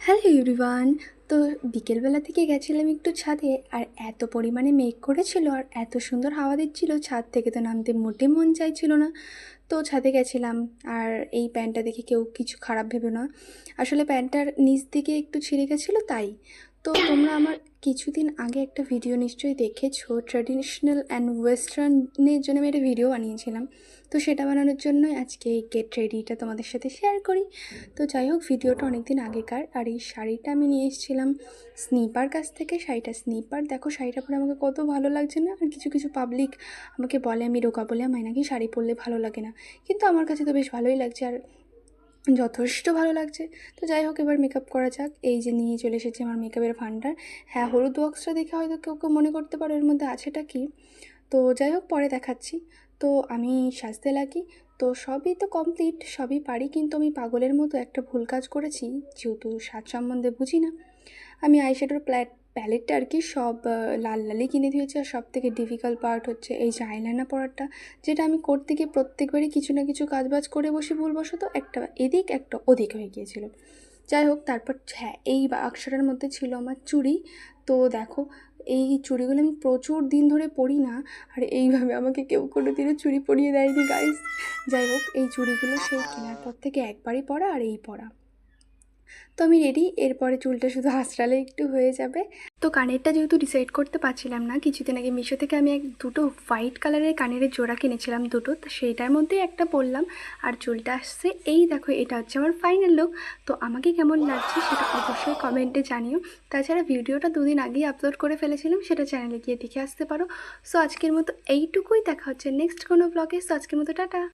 Hello everyone. তো বিকেলবেলা থেকে গেছিলাম একটু ছাদে, আর এত পরিমাণে মেঘ করেছিল আর এত সুন্দর হাওয়া দিচ্ছিল, ছাদ থেকে তো নামতে মোটে মন চাইছিল না। তো ছাদে গেছিলাম। আর এই প্যান্টটা দেখে কেউ কিছু খারাপ ভেবে না, আসলে প্যান্টটার নিচ দিকে একটু ছিঁড়ে গেছিলো তাই। তো তোমরা আমার কিছুদিন আগে একটা ভিডিও নিশ্চয়ই দেখেছো, ট্র্যাডিশনাল অ্যান্ড ওয়েস্টার্নের জন্য আমি একটা ভিডিও বানিয়েছিলাম। তো সেটা বানানোর জন্যই আজকে এই গেট রেডিটা তোমাদের সাথে শেয়ার করি। তো যাই হোক, ভিডিওটা অনেক দিন আগেকার। আর এই শাড়িটা আমি নিয়ে এসেছিলাম স্নিপার কাছ থেকে। শাড়িটা স্নিপার, দেখো শাড়িটা পরে আমাকে কত ভালো লাগছে না। আর কিছু কিছু পাবলিক আমাকে বলে আমি রোগা বলে, আমায় নাকি শাড়ি পরলে ভালো লাগে না, কিন্তু আমার কাছে তো বেশ ভালোই লাগছে আর যথেষ্ট ভালো লাগছে। তো যাই হোক, এবার মেকআপ করা যাক। এই যে নিয়ে চলে এসেছি আমার মেকআপের ভান্ডার। হ্যাঁ, হলুদ বক্সটা দেখে হয়তো কেউ কেউ মনে করতে পারো এর মধ্যে আছেটা কি। তো যাই হোক, পরে দেখাচ্ছি। তো আমি সাজতে লাগি। তো সবই তো কমপ্লিট, সবই পারি, কিন্তু আমি পাগলের মতো একটা ভুল কাজ করেছি। যেহেতু সাজ সম্বন্ধে বুঝি না, আমি আইশ্যাডোর প্যালেটটা আর কি সব লাল লালই কিনে দিয়েছি। আর সব থেকে ডিফিকাল্ট পার্ট হচ্ছে এই যে আইলাইনার পরাটা, যেটা আমি করতে গিয়ে প্রত্যেকবারই কিছু না কিছু কাজবাজ করে বসি, ভুলবশত একটা এদিক একটা ওদিক হয়ে গিয়েছিল। যাই হোক, তারপর হ্যাঁ, এই বাক্সটার মধ্যে ছিল আমার চুড়ি। তো দেখো, এই চুড়িগুলো আমি প্রচুর দিন ধরে পরি না, আর এইভাবে আমাকে কেউ কোনো দিনও চুড়ি পরিয়ে দেয়নি গাইস। যাই হোক, এই চুড়িগুলো সেই কেনার পর থেকে একবারই পরা, আর এই পরা। তো আমি রেডি, এরপরে চুলটা শুধু আঁচড়ালে একটু হয়ে যাবে। তো কানেরটা যেহেতু ডিসাইড করতে পারছিলাম না, কিছুদিন আগে মিশো থেকে আমি দুটো হোয়াইট কালারের কানের জোড়া কিনেছিলাম, দুটো, তো সেইটার মধ্যেই একটা পরলাম। আর চুলটা আসছে এই দেখো, এটা হচ্ছে আমার ফাইনাল লুক। তো আমাকে কেমন লাগছে সেটা অবশ্যই কমেন্টে জানিও। তাছাড়া ভিডিওটা দুদিন আগেই আপলোড করে ফেলেছিলাম, সেটা চ্যানেলে গিয়ে দেখে আসতে পারো। সো আজকের মতো এইটুকুই, দেখা হচ্ছে নেক্সট কোনো ব্লগে। সো আজকের মতো টাটা।